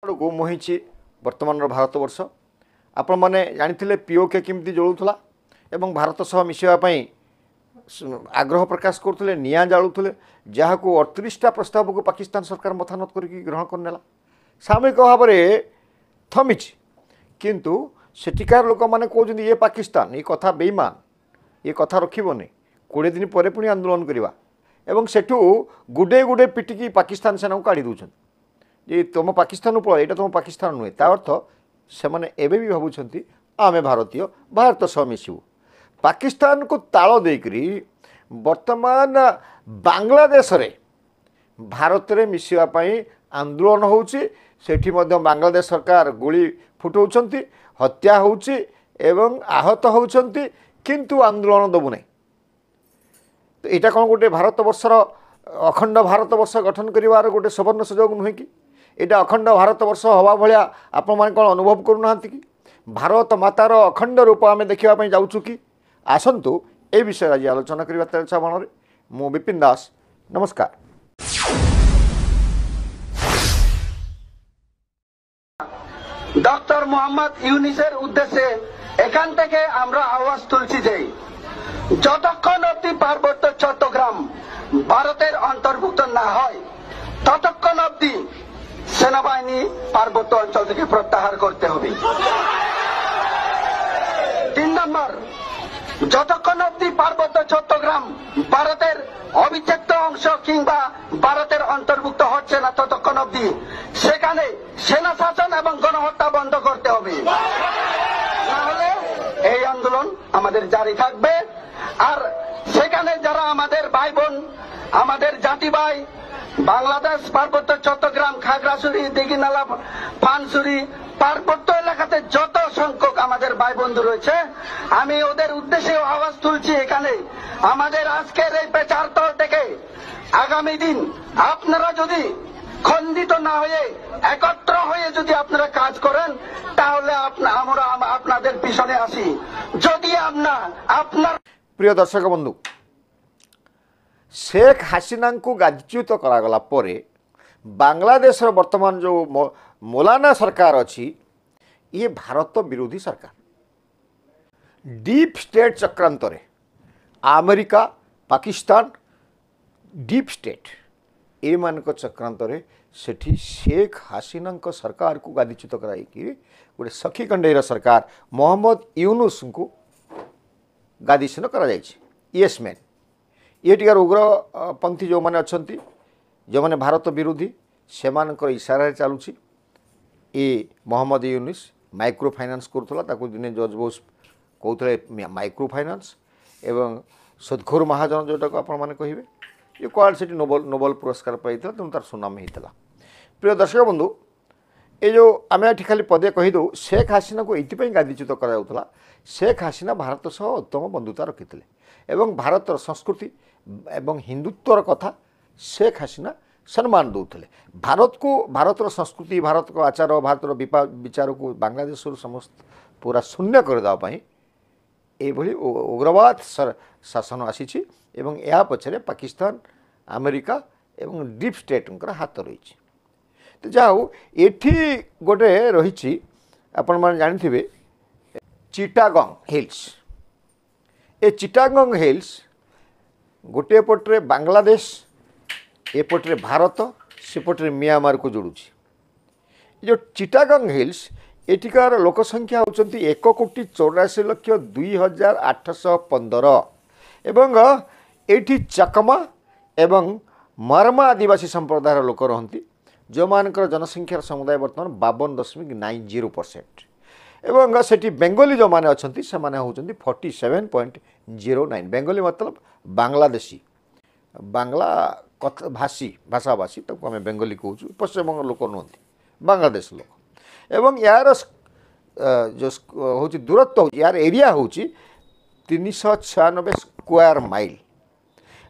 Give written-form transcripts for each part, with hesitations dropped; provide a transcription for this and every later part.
को मोहिची वर्तमान भारत वर्ष आपण मैंने जानी पीओके केमती जलूला एवं भारत सह मिसापी आग्रह प्रकाश करते निआ जालुले जहाँ को 38टा प्रस्ताव को पाकिस्तान सरकार मथानत करके ग्रहण करनेला सामयिक भाव में थमी किंतु सेठिकार लोक मैंने कहते ये पाकिस्तान ये कथा बेईमान ये कथा रखनी 20 दिन पर पुणी आंदोलन करवा एवं सेठू गुडे गुडे पिटिकी पाकिस्तान सेना को काढ़ी दूसरी ये तुम पाकिस्तान पल यहाँ तुम पाकिस्तान नुहे ता अर्थ से एवं भी भावुं आमे भारतीय भारत सह मिसबू पाकिस्तान को ताल देकरी वर्तमान बांग्लादेश रे भारत रे मिसापी आंदोलन होउची सेठी मध्य बांग्लादेश सरकार गोली फुटाउछंती हत्या होउची एवं आहत होउछंती किंतु आंदोलन दबु नहीं तो यहाँ कौन गोटे भारत वर्षर अखंड भारत वर्ष गठन कर गोटे सुवर्ण सुजोग नुहे कि यहाँ अखंड भारत वर्ष हवा भाया आपण मैंने कौन अनुभव करूना कि भारत मातार अखंड रूप आम देखापी जाऊँ कि आसतु ए विषय आज आलोचना करवा तेरछा बाण मु विपिन दास नमस्कार। डॉक्टर मोहम्मद ইউনূসের উদ্দেশ্যে এখান থেকে আমরা আওয়াজ তুলছি যে যতক্ষণ অবধি পার্বত্য চট্টগ্রাম ভারতের অন্তর্ভুক্ত না হয় ততক্ষণ অবধি সেনাবাহিনী পার্বত্য অঞ্চল থেকে প্রত্যাহার করতে হবে। 3 নম্বর, যতক্ষণ অবধি পার্বত্য চট্টগ্রাম ভারতের অবিচ্ছেদ্য অংশ কিংবা ভারতের অন্তর্ভুক্ত হচ্ছে না ততক্ষণ অবধি সেখানে সেনা শাসন এবং গণহত্যা বন্ধ করতে হবে, তাহলে এই আন্দোলন আমাদের জারি থাকবে। আর সেখানে যারা আমাদের ভাই বোন আমাদের জাতি ভাই বাংলাদেশ পার্বত্য চট্টগ্রাম খাগড়াছড়ি দিঘিনালা পানছড়ি পার্বত্য এলাকাতে যত সংখ্যক আমাদের ভাই বন্ধু রয়েছে আমি ওদের উদ্দেশ্যে আওয়াজ তুলছি এখানে আমাদের আজকের এই প্রচার দল থেকে আগামী দিন আপনারা যদি খণ্ডিত না হয়ে একত্র হয়ে যদি আপনারা কাজ করেন তাহলে আমরা আপনাদের পিছনে আসি। যদি আপনার प्रिय दर्शक बंधु शेख हासिना को गादीच्युत करागला परे बांग्लादेश वर्तमान जो मौलाना सरकार अच्छी ये भारत विरोधी सरकार डीप स्टेट चक्रांत अमेरिका पाकिस्तान डीप स्टेट ए मान चक्रांत सेठी शेख हासिना सरकार को गादीच्युत कराई गोटे सखी कंडेर सरकार मोहम्मद यूनुस को गादीसन करा येस मैन ये टिकार उग्रपंथी जो मैंने अच्छा जो मैंने भारत विरोधी से इशारा चलुची ये मोहम्मद यूनुस माइक्रो फाइनान्स करूला दिने जज बोस कहते माइक्रो फाइनान्स एवं सदखोर महाजन जोटा को आपण मैंने कहे ये कौन से नोबेल पुरस्कार पाई तेणु तार सुनाम होता। प्रिय दर्शक बंधु ये जो आम ये खाली पदे कहीदे शेख हासिना को ये गादीच्युत करा शेख हासिना भारत सह उत्तम बंधुता रखी एवं भारत संस्कृति एवं हिंदुत्वर कथा शेख हासिना सम्मान दौले भारत को भारत संस्कृति भारत को आचार भारत विचार को बांग्लादेश समस्त पूरा शून्य करदेवाई ये उग्रवाद शासन आसी या पछरे पाकिस्तान अमेरिका एवं डीप स्टेट हाथ रही तो जाओ एठी गोटे रही आपण मैंने जानी चिटागंग हिल्स ए चिटागंग हिल्स गोटे पटे बांग्लादेश एपटे भारत सेपटे म्यांमार को जोड़ुची जो चिटागंग हिल्स एटिकार लोकसंख्या होती 1,84,02,815 एवं एठी चकमा एवं मरमा आदिवासी संप्रदायर लोक रहती जो मानकर जनसंख्यार समुदाय बर्तमान 52.90% एवं सेठी बेंगली जो माने अच्छा से माने होचंती 47.09 बेंगली मतलब बांग्लादेशी बांग्ला भाषी भाषाभाषी तक आम बेंगली कहूँ पश्चिमबंग लोक नुहति बांग्लादेश लोक एवं यार जो हूँ दूरत्व यार एरिया हूँ 396 स्क्वायर माइल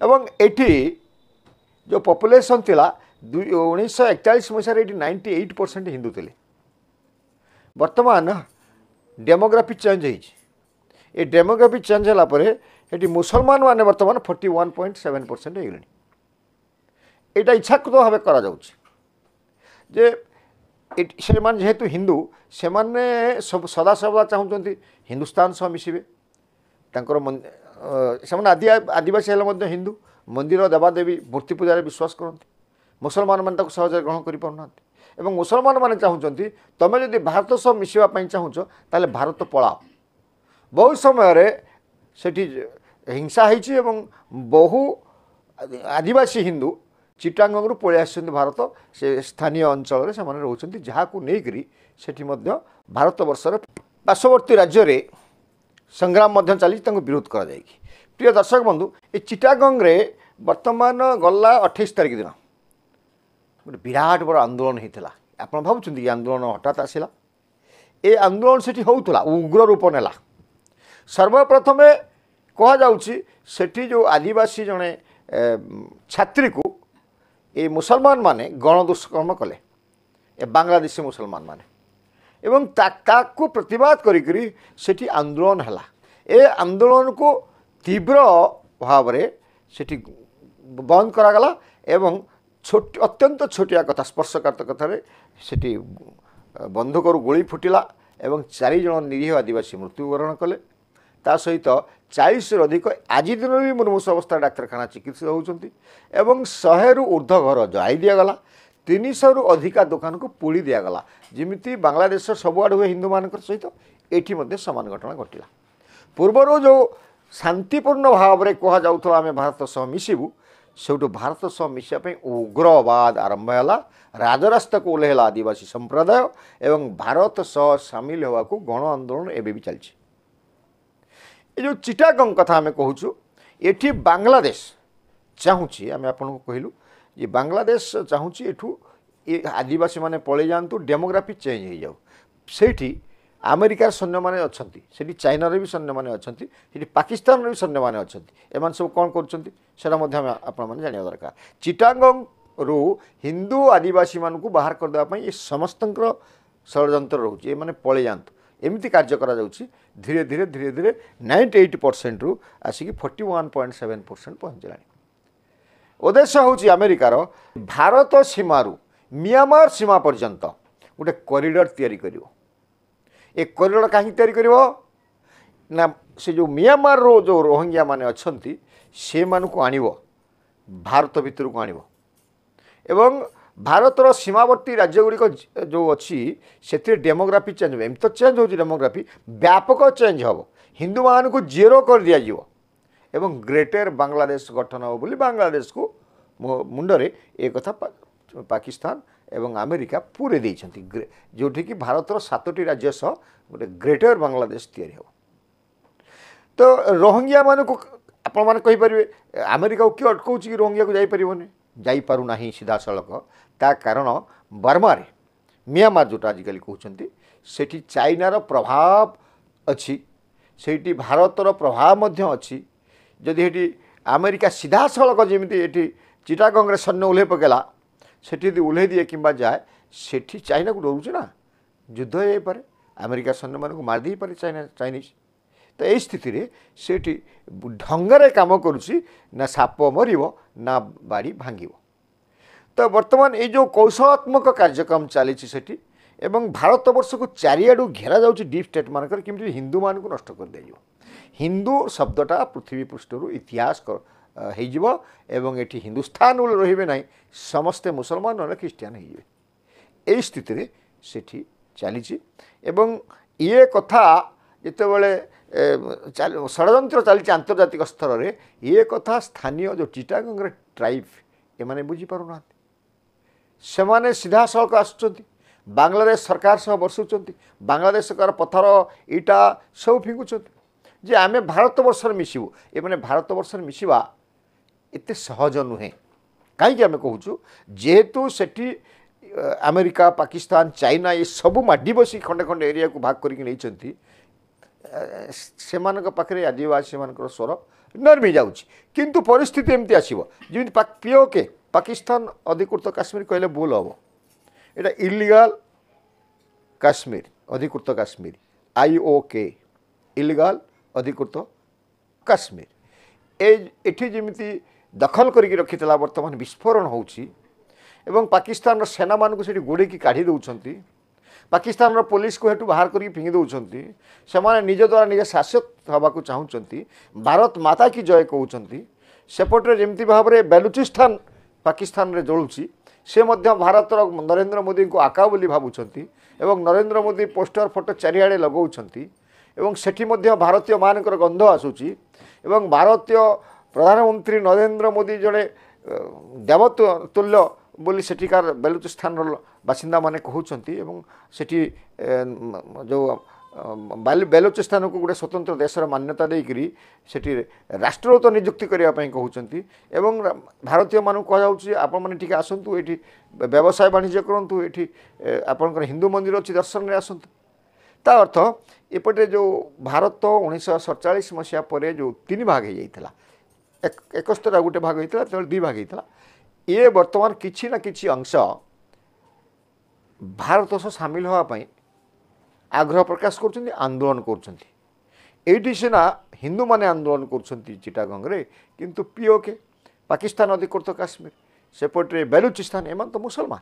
एवं एटी जो पॉपुलेशन थिला 1941 मसीह 98% हिंदू थे वर्तमान डेमोग्राफी चेंज ये डेमोग्राफी चेंज है ये मुसलमान माने वर्तमान 41.7% हो यहाँ इच्छाकृत भाव करा जे ସେମାନେ ଯେହେତୁ ହିନ୍ଦୁ ସେମାନେ ସବୁ ସଦାସର୍ବଦା ଚାହୁଁଛନ୍ତି ହିନ୍ଦୁସ୍ତାନ ସହ ମିଶିବେ ତାଙ୍କର ସେମାନେ ଆଦିବାସୀ ହେଲେ ମଧ୍ୟ ହିନ୍ଦୁ ମନ୍ଦିର ଦେବାଦେବୀ ମୂର୍ତ୍ତି ପୂଜାରେ ବିଶ୍ୱାସ କରନ୍ତି ମୁସଲମାନମାନେ ତାକୁ ସହଜରେ ଗ୍ରହଣ କରିପାରୁନାହାନ୍ତି ଏବଂ ମୁସଲମାନମାନେ ଚାହୁଁଛନ୍ତି ତୁମେ ଯଦି ଭାରତ ସହ ମିଶିବା ପାଇଁ ଚାହୁଁଛ ତାହେଲେ ଭାରତ ପଳାଅ ବହୁ ସମୟରେ ସେଠି ହିଂସା ହେଇଛି ଏବଂ ବହୁ ଆଦିବାସୀ ହିନ୍ଦୁ ଚିଟାଙ୍ଗରୁ ପଳେଇ ଆସିଛନ୍ତି ଭାରତ ସେ ସ୍ଥାନୀୟ ଅଞ୍ଚଳରେ ସେମାନେ ରହୁଛନ୍ତି ଯାହାକୁ ନେଇକରି ସେଠି ମଧ୍ୟ ଭାରତବର୍ଷର ପାର୍ଶ୍ୱବର୍ତ୍ତୀ ରାଜ୍ୟରେ ସଂଗ୍ରାମ ମଧ୍ୟ ଚାଲିଛି ତାଙ୍କୁ ବିରୋଧ କରାଯାଇକି ପ୍ରିୟ ଦର୍ଶକ ବନ୍ଧୁ ଏ ଚିଟାଗଙ୍ଗରେ ବର୍ତ୍ତମାନ ଗଲା 28 ତାରିଖ ଦିନ ଗୋଟେ ବିରାଟ ବଡ଼ ଆନ୍ଦୋଳନ ହେଇଥିଲା ଆପଣ ଭାବୁଛନ୍ତି ଏ ଆନ୍ଦୋଳନ ହଠାତ୍ ଆସିଲା ଏ ଆନ୍ଦୋଳନ ସେଠି ହେଉଥିଲା ଉଗ୍ର ରୂପ ନେଲା ସର୍ବପ୍ରଥମେ କୁହାଯାଉଛି ସେଠି ଯେଉଁ ଆଦିବାସୀ ଜଣେ ଛାତ୍ରୀକୁ ଏ ମୁସଲମାନମାନେ ଗଣଦୁଷ୍କର୍ମ କଲେ ଏ ବାଂଲାଦେଶୀ ମୁସଲମାନମାନେ ଏବଂ ତାକୁ ପ୍ରତିବାଦ କରିକରି ସେଠି ଆନ୍ଦୋଳନ ହେଲା ଏ ଆନ୍ଦୋଳନକୁ ତୀବ୍ର ଭାବରେ ସେଠି ବନ୍ଦ କରାଗଲା ଏବଂ ଅତ୍ୟନ୍ତ ଛୋଟିଆ କଥା ସ୍ପର୍ଶକାତର କଥାରେ ସେଠି ବନ୍ଧୁକରୁ ଗୁଳି ଫୁଟିଲା ଏବଂ 4 ଜଣ ନିରୀହ ଆଦିବାସୀ ମୃତ୍ୟୁବରଣ କଲେ ତା ସହିତ 40ରୁ ଅଧିକ ଆଜି ଦିନ ବି ମୁମୂର୍ଷୁ ଅବସ୍ଥାରେ ଡାକ୍ତରଖାନା ଚିକିତ୍ସିତ ହେଉଛନ୍ତି ଏବଂ 100ରୁ ଉର୍ଦ୍ଧ୍ୱ ଘର ଜଳାଇ ଦିଆଗଲା 300ରୁ ଅଧିକା ଦୋକାନକୁ ପୋଡ଼ି ଦିଆଗଲା ଯେମିତି ବାଂଲାଦେଶର ସବୁଆଡ଼େ ହୁଏ ହିନ୍ଦୁମାନଙ୍କର ସହିତ ଏଠି ମଧ୍ୟ ସମାନ ଘଟଣା ଘଟିଲା ପୂର୍ବରୁ ଯେଉଁ ଶାନ୍ତିପୂର୍ଣ୍ଣ ଭାବରେ କୁହାଯାଉଥିଲା ଆମେ ଭାରତ ସହ ମିଶିବୁ ସେଇଠୁ ଭାରତ ସହ ମିଶିବା ପାଇଁ ଉଗ୍ରବାଦ ଆରମ୍ଭ ହେଲା ରାଜରାସ୍ତାକୁ ଓହ୍ଲାଇଲା ଆଦିବାସୀ ସମ୍ପ୍ରଦାୟ ଏବଂ ଭାରତ ସହ ସାମିଲ ହେବାକୁ ଗଣ ଆନ୍ଦୋଳନ ଏବେ ବି ଚାଲିଛି ଏ ଯେଉଁ ଚିଟାଗଙ୍ଗ କଥା ଆମେ କହୁଛୁ ଏଠି ବାଂଲାଦେଶ ଚାହୁଁଛି ଆମେ ଆପଣଙ୍କୁ କହିଲୁ ଯେ ବାଂଲାଦେଶ ଚାହୁଁଛି ଏଠୁ ଏ ଆଦିବାସୀମାନେ ପଳେଇ ଯାଆନ୍ତୁ ଡେମୋଗ୍ରାଫି ଚେଞ୍ଜ ହେଇଯାଉ ସେଇଠି ଆମେରିକାର ସୈନ୍ୟମାନେ ଅଛନ୍ତି ସେଠି ଚାଇନାର ବି ସୈନ୍ୟମାନେ ଅଛନ୍ତି ସେଠି ପାକିସ୍ତାନର ବି ସୈନ୍ୟମାନେ ଅଛନ୍ତି ଏମାନେ ସବୁ କ'ଣ କରୁଛନ୍ତି ସେଇଟା ମଧ୍ୟ ଆମେ ଆପଣମାନେ ଜାଣିବା ଦରକାର ଚିଟାଗଙ୍ଗରୁ ହିନ୍ଦୁ ଆଦିବାସୀମାନଙ୍କୁ ବାହାର କରିଦେବା ପାଇଁ ଏ ସମସ୍ତଙ୍କର ଷଡ଼ଯନ୍ତ୍ର ରହୁଛି ଏମାନେ ପଳେଇ ଯାଆନ୍ତୁ ଏମିତି କାର୍ଯ୍ୟ କରାଯାଉଛି ଧୀରେ ଧୀରେ ଧୀରେ ଧୀରେ 98%ରୁ ଆସିକି 41.7% ପହଞ୍ଚିଲାଣି ଉଦ୍ଦେଶ୍ୟ ହେଉଛି ଆମେରିକାର ଭାରତ ସୀମାରୁ ମିଆଁମାର ସୀମା ପର୍ଯ୍ୟନ୍ତ ଗୋଟେ କରିଡର ତିଆରି କରିବ ଏ କରିଡର କାହିଁକି ତିଆରି କରିବ ନା ସେ ଯେଉଁ ମିଆଁମାରର ଯେଉଁ ରୋହିଙ୍ଗ୍ୟା ମାନେ ଅଛନ୍ତି ସେମାନଙ୍କୁ ଆଣିବ ଭାରତ ଭିତରକୁ ଆଣିବ ଏବଂ ଭାରତର ସୀମାବର୍ତ୍ତୀ ରାଜ୍ୟଗୁଡ଼ିକ ଯେଉଁ ଅଛି ସେଥିରେ ଡେମୋଗ୍ରାଫି ଚେଞ୍ଜ ହେବ ଏମିତି ତ ଚେଞ୍ଜ ହେଉଛି ଡେମୋଗ୍ରାଫି ବ୍ୟାପକ ଚେଞ୍ଜ ହେବ ହିନ୍ଦୁମାନଙ୍କୁ ଜେରୋ କରିଦିଆଯିବ ଏବଂ ଗ୍ରେଟର ବାଂଲାଦେଶ ଗଠନ ହେବ ବୋଲି ବାଂଲାଦେଶକୁ ମୁଣ୍ଡରେ ଏ କଥା ପାକିସ୍ତାନ ଏବଂ ଆମେରିକା ପୁରେଇ ଦେଇଛନ୍ତି ଯେଉଁଠିକି ଭାରତର 7ଟି ରାଜ୍ୟ ସହ ଗୋଟେ ଗ୍ରେଟର ବାଂଲାଦେଶ ତିଆରି ହେବ ତ ରୋହିଙ୍ଗ୍ୟାମାନଙ୍କୁ ଆପଣମାନେ କହିପାରିବେ ଆମେରିକାକୁ କିଏ ଅଟକାଉଛି କି ରୋହିଙ୍ଗ୍ୟାକୁ ଯାଇପାରିବନି ଯାଇପାରୁନାହିଁ ସିଧାସଳଖ ତା କାରଣ ବର୍ମାରେ ମିଆଁମାର ଯେଉଁଟା ଆଜିକାଲି କହୁଛନ୍ତି ସେଠି ଚାଇନାର ପ୍ରଭାବ ଅଛି ସେଇଠି ଭାରତର ପ୍ରଭାବ ମଧ୍ୟ ଅଛି ଯଦି ଏଠି ଆମେରିକା ସିଧାସଳଖ ଯେମିତି ଏଠି ଚିଟାଗଙ୍ଗରେ ସୈନ୍ୟ ଓହ୍ଲାଇ ପକାଇଲା ସେଠି ଯଦି ଓହ୍ଲାଇ ଦିଏ କିମ୍ବା ଯାଏ ସେଠି ଚାଇନାକୁ ଡରୁଛି ନା ଯୁଦ୍ଧ ହେଇଯାଇପାରେ ଆମେରିକା ସୈନ୍ୟମାନଙ୍କୁ ମାରିଦେଇପାରେ ଚାଇନିଜ ତ ଏଇ ସ୍ଥିତିରେ ସେଠି ଢଙ୍ଗରେ କାମ କରୁଛି ନା ସାପ ମରିବ ନା ବାଡ଼ି ଭାଙ୍ଗିବ ତ ବର୍ତ୍ତମାନ ଏଇ ଯେଉଁ କୌଶଳାତ୍ମକ କାର୍ଯ୍ୟକ୍ରମ ଚାଲିଛି ସେଠି ଏବଂ ଭାରତବର୍ଷକୁ ଚାରିଆଡ଼ୁ ଘେରାଯାଉଛି ଡିପ୍ ଷ୍ଟେଟ୍ମାନଙ୍କର କେମିତି ହିନ୍ଦୁମାନଙ୍କୁ ନଷ୍ଟ କରିଦିଆଯିବ ହିନ୍ଦୁ ଶବ୍ଦଟା ପୃଥିବୀ ପୃଷ୍ଠରୁ ଇତିହାସ ହେଇଯିବ ଏବଂ ଏଠି ହିନ୍ଦୁସ୍ତାନ ବୋଲି ରହିବେ ନାହିଁ ସମସ୍ତେ ମୁସଲମାନ ନହେଲେ ଖ୍ରୀଷ୍ଟିଆନ ହେଇଯିବେ ଏଇ ସ୍ଥିତିରେ ସେଠି ଚାଲିଛି ଏବଂ ଇଏ କଥା ଯେତେବେଳେ ଷଡ଼ଯନ୍ତ୍ର ଚାଲିଛି ଆନ୍ତର୍ଜାତିକ ସ୍ତରରେ ଇଏ କଥା ସ୍ଥାନୀୟ ଯେଉଁ ଚିଟାଗଙ୍ଗର ଟ୍ରାଇବ୍ ଏମାନେ ବୁଝିପାରୁନାହାନ୍ତି ସେମାନେ ସିଧାସଳଖ ଆସୁଛନ୍ତି ବାଂଲାଦେଶ ସରକାର ସହ ବସୁଛନ୍ତି ବାଂଲାଦେଶ ସରକାର ପଥର ଇଟା ସବୁ ଫିଙ୍ଗୁଛନ୍ତି ଯେ ଆମେ ଭାରତବର୍ଷରେ ମିଶିବୁ ଏମାନେ ଭାରତବର୍ଷରେ ମିଶିବା ଏତେ ସହଜ ନୁହେଁ କାହିଁକି ଆମେ କହୁଛୁ ଯେହେତୁ ସେଠି ଆମେରିକା ପାକିସ୍ତାନ ଚାଇନା ଏ ସବୁ ମାଡ଼ି ବସି ଖଣ୍ଡେ ଖଣ୍ଡେ ଏରିଆକୁ ଭାଗ କରିକି ନେଇଛନ୍ତି ସେମାନଙ୍କ ପାଖରେ ଆଦିବାସୀମାନଙ୍କର ସ୍ୱର ନର୍ମି ଯାଉଛି କିନ୍ତୁ ପରିସ୍ଥିତି ଏମିତି ଆସିବ ଯେମିତି ପିଓକେ ପାକିସ୍ତାନ ଅଧିକୃତ କାଶ୍ମୀର କହିଲେ ଭୁଲ ହେବ এটা ইলিগাল কাশ্মীর অধিকৃত কাশ্মীর IOK ইলিগাল অধিকৃত কাশ্মীর এটি যেମିତି দখল କରିକି ରଖିଥିଲା ବର୍ତ୍ତମାନ ବିସ୍ଫୋରଣ ହେଉଛି ଏବଂ ପାକିସ୍ତାନର ସେନାମାନଙ୍କୁ ସେଠି ଗୋଡ଼େଇକି କାଢ଼ି ଦେଉଛନ୍ତି। ପାକିସ୍ତାନର ପୋଲିସକୁ ହେଠୁ ବାହାର କରିକି ଫିଙ୍ଗି ଦେଉଛନ୍ତି। ସେମାନେ ନିଜ ଦ୍ୱାରା ନିଜେ ଶାସକ ହେବାକୁ ଚାହୁଁଛନ୍ତି। ଭାରତ ମାତା କି ଜୟ କହୁଛନ୍ତି। ସେପଟରେ ଯେମିତି ଭାବରେ ବେଲୁଚିସ୍ତାନ ପାକିସ୍ତାନରେ ଜଳୁଛି, ସେ ମଧ୍ୟ ଭାରତର ନରେନ୍ଦ୍ର ମୋଦିଙ୍କୁ ଆକା ବୋଲି ଭାବୁଛନ୍ତି ଏବଂ ନରେନ୍ଦ୍ର ମୋଦି ପୋଷ୍ଟର ଫଟୋ ଚାରିଆଡ଼େ ଲଗାଉଛନ୍ତି ଏବଂ ସେଠି ମଧ୍ୟ ଭାରତୀୟମାନଙ୍କର ଗନ୍ଧ ଆସୁଛି ଏବଂ ଭାରତୀୟ ପ୍ରଧାନମନ୍ତ୍ରୀ ନରେନ୍ଦ୍ର ମୋଦି ଜଣେ ଦେବତୁଲ୍ୟ ବୋଲି ସେଠିକାର ବେଲୁଚିସ୍ତାନର ବାସିନ୍ଦାମାନେ କହୁଛନ୍ତି ଏବଂ ସେଠି ଯେଉଁ ବେଲୁଚିସ୍ତାନକୁ ଗୋଟେ ସ୍ୱତନ୍ତ୍ର ଦେଶର ମାନ୍ୟତା ଦେଇକରି ସେଠି ରାଷ୍ଟ୍ରଦୂତ ନିଯୁକ୍ତି କରିବା ପାଇଁ କହୁଛନ୍ତି ଏବଂ ଭାରତୀୟମାନଙ୍କୁ କୁହାଯାଉଛି ଆପଣମାନେ ଟିକେ ଆସନ୍ତୁ, ଏଠି ବ୍ୟବସାୟ ବାଣିଜ୍ୟ କରନ୍ତୁ, ଏଠି ଆପଣଙ୍କର ହିନ୍ଦୁ ମନ୍ଦିର ଅଛି, ଦର୍ଶନରେ ଆସନ୍ତୁ। ତା ଅର୍ଥ ଏପଟେ ଯେଉଁ ଭାରତ 1947 ମସିହା ପରେ ଯେଉଁ 3 ଭାଗ ହେଇଯାଇଥିଲା, 71 ଗୋଟେ ଭାଗ ହେଇଥିଲା, ତେଣୁ 2 ଭାଗ ହେଇଥିଲା, ଇଏ ବର୍ତ୍ତମାନ କିଛି ନା କିଛି ଅଂଶ ଭାରତ ସହ ସାମିଲ ହେବା ପାଇଁ ଆଗ୍ରହ ପ୍ରକାଶ କରୁଛନ୍ତି, ଆନ୍ଦୋଳନ କରୁଛନ୍ତି। ଏଇଠି ସିନା ହିନ୍ଦୁମାନେ ଆନ୍ଦୋଳନ କରୁଛନ୍ତି ଚିଟାଗଙ୍ଗରେ, କିନ୍ତୁ ପିଓକେ ପାକିସ୍ତାନ ଅଧିକୃତ କାଶ୍ମୀର, ସେପଟରେ ବେଲୁଚିସ୍ତାନ, ଏମାନେ ତ ମୁସଲମାନ।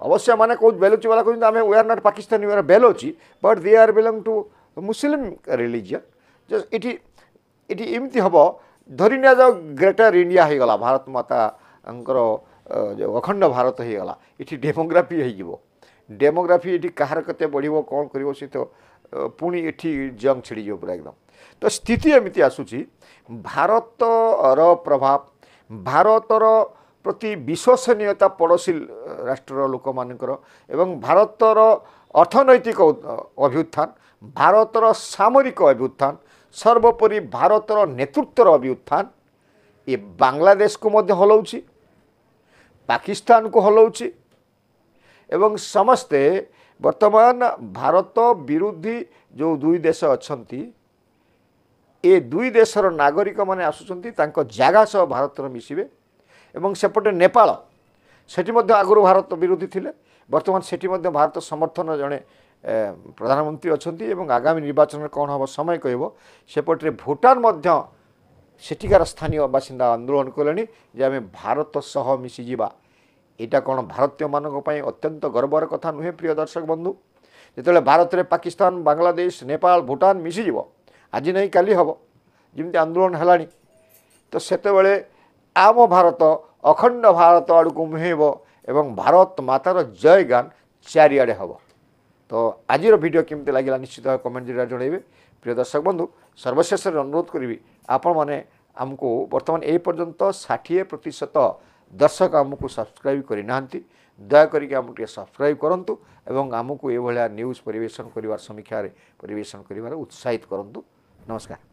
ଅବଶ୍ୟ ମାନେ କହୁଛି ବେଲୁଚିବାଲା କହୁଛନ୍ତି ଆମେ we are not Pakistani, we are Balochi, but they are belong to Muslim religion. ଏଠି ଏଠି ଏମିତି ହେବ, ଧରି ନିଆଯାଉ ଗ୍ରେଟର ଇଣ୍ଡିଆ ହେଇଗଲା, ଭାରତ ମାତାଙ୍କର ଯେଉଁ ଅଖଣ୍ଡ ଭାରତ ହେଇଗଲା, ଏଠି ଡେମୋଗ୍ରାଫି ହେଇଯିବ। ଡେମୋଗ୍ରାଫି ଏଠି କାହାର କେତେ ବଢ଼ିବ, କ'ଣ କରିବ, ସେ ତ ପୁଣି ଏଠି ଜଙ୍ଗ ଛିଡ଼ିଯିବ ପୁରା ଏକଦମ। ତ ସ୍ଥିତି ଏମିତି ଆସୁଛି, ଭାରତର ପ୍ରଭାବ, ଭାରତର ପ୍ରତି ବିଶ୍ୱସନୀୟତା ପଡ଼ୋଶୀ ରାଷ୍ଟ୍ରର ଲୋକମାନଙ୍କର ଏବଂ ଭାରତର ଅର୍ଥନୈତିକ ଅଭ୍ୟୁତ୍ଥାନ, ଭାରତର ସାମରିକ ଅଭ୍ୟୁତ୍ଥାନ, ସର୍ବୋପରି ଭାରତର ନେତୃତ୍ୱର ଅଭ୍ୟୁତ୍ଥାନ ଏ ବାଂଲାଦେଶକୁ ମଧ୍ୟ ହଲଉଛି, ପାକିସ୍ତାନକୁ ହଲଉଛି ଏବଂ ସମସ୍ତେ ବର୍ତ୍ତମାନ ଭାରତ ବିରୋଧୀ ଯେଉଁ 2 ଦେଶ ଅଛନ୍ତି, ଏ 2 ଦେଶର ନାଗରିକମାନେ ଆସୁଛନ୍ତି ତାଙ୍କ ଜାଗା ସହ ଭାରତର ମିଶିବେ ଏବଂ ସେପଟେ ନେପାଳ, ସେଠି ମଧ୍ୟ ଆଗରୁ ଭାରତ ବିରୋଧୀ ଥିଲେ, ବର୍ତ୍ତମାନ ସେଠି ମଧ୍ୟ ଭାରତ ସମର୍ଥନ ଜଣେ ପ୍ରଧାନମନ୍ତ୍ରୀ ଅଛନ୍ତି ଏବଂ ଆଗାମୀ ନିର୍ବାଚନରେ କ'ଣ ହେବ ସମୟ କହିବ। ସେପଟରେ ଭୁଟାନ ମଧ୍ୟ ସେଠିକାର ସ୍ଥାନୀୟ ବାସିନ୍ଦା ଆନ୍ଦୋଳନ କଲେଣି ଯେ ଆମେ ଭାରତ ସହ ମିଶିଯିବା। ଏଇଟା କ'ଣ ଭାରତୀୟମାନଙ୍କ ପାଇଁ ଅତ୍ୟନ୍ତ ଗର୍ବର କଥା ନୁହେଁ ପ୍ରିୟ ଦର୍ଶକ ବନ୍ଧୁ? ଯେତେବେଳେ ଭାରତରେ ପାକିସ୍ତାନ, ବାଂଲାଦେଶ, ନେପାଳ, ଭୁଟାନ ମିଶିଯିବ, ଆଜି ନାହିଁ କାଲି ହେବ, ଯେମିତି ଆନ୍ଦୋଳନ ହେଲାଣି, ତ ସେତେବେଳେ ଆମ ଭାରତ ଅଖଣ୍ଡ ଭାରତ ଆଡ଼କୁ ମୁହେଁବ ଏବଂ ଭାରତ ମାତାର ଜୟଗାନ ଚାରିଆଡ଼େ ହେବ। ତ ଆଜିର ଭିଡ଼ିଓ କେମିତି ଲାଗିଲା ନିଶ୍ଚିତ ଭାବେ କମେଣ୍ଟ ଜରିଆରେ ଜଣାଇବେ। ପ୍ରିୟ ଦର୍ଶକ ବନ୍ଧୁ, ସର୍ବଶେଷରେ ଅନୁରୋଧ କରିବି, ଆପଣମାନେ ଆମକୁ ବର୍ତ୍ତମାନ ଏ ପର୍ଯ୍ୟନ୍ତ 60% ଦର୍ଶକ ଆମକୁ ସବସ୍କ୍ରାଇବ୍ କରିନାହାନ୍ତି, ଦୟାକରିକି ଆମକୁ ଟିକେ ସବସ୍କ୍ରାଇବ୍ କରନ୍ତୁ ଏବଂ ଆମକୁ ଏଭଳିଆ ନ୍ୟୁଜ୍ ପରିବେଷଣ କରିବାର, ସମୀକ୍ଷାରେ ପରିବେଷଣ କରିବାର ଉତ୍ସାହିତ କରନ୍ତୁ। ନମସ୍କାର।